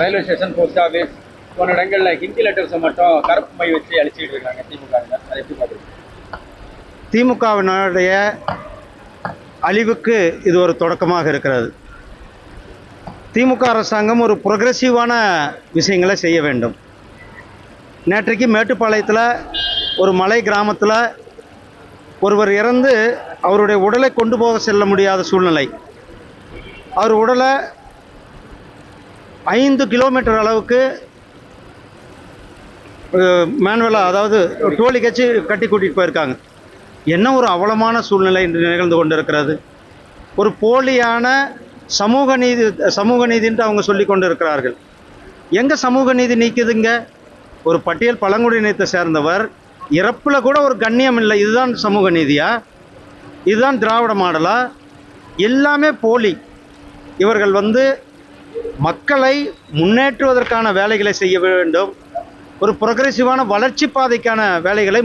Railway station, post office போன்ற இடங்களில் ஹிந்தி லெட்டர்ஸை மட்டும் கருப்பு மை வச்சு அழிச்சிட்டு இருக்காங்க திமுக. அதை எப்படி பார்க்குறீங்க? திமுகவினுடைய அழிவுக்கு இது ஒரு தொடக்கமாக இருக்கிறது. திமுக அரசாங்கம் ஒரு ப்ரொக்ரெசிவான விஷயங்களை செய்ய வேண்டும். நேற்றைக்கு மேட்டுப்பாளையத்தில் ஒரு மலை கிராமத்தில் ஒருவர் இறந்து அவருடைய உடலை கொண்டு போக செல்ல முடியாத சூழ்நிலை. அவர் உடலை 5 கிலோமீட்டர் அளவுக்கு மேனுவலாக, அதாவது டோலி கட்சி கட்டி கூட்டிகிட்டு போயிருக்காங்க. என்ன ஒரு அவலமான சூழ்நிலை இன்று நிகழ்ந்து கொண்டிருக்கிறது. ஒரு போலியான சமூக நீதின்ட்டு அவங்க சொல்லி கொண்டு இருக்கிறார்கள். எங்கே சமூக நீதி நீக்குதுங்க? ஒரு பட்டியல் பழங்குடியினத்தை சேர்ந்தவர் இறப்பில் கூட ஒரு கண்ணியம் இல்லை. இதுதான் சமூக நீதியா? இதுதான் திராவிட மாடலா? எல்லாமே போலி. இவர்கள் மக்களை முன்னேற்றுவதற்கான வேலைகளை செய்ய வேண்டும். ஒரு ப்ரொக்ரெசிவான வளர்ச்சி பாதைக்கான வேலைகளை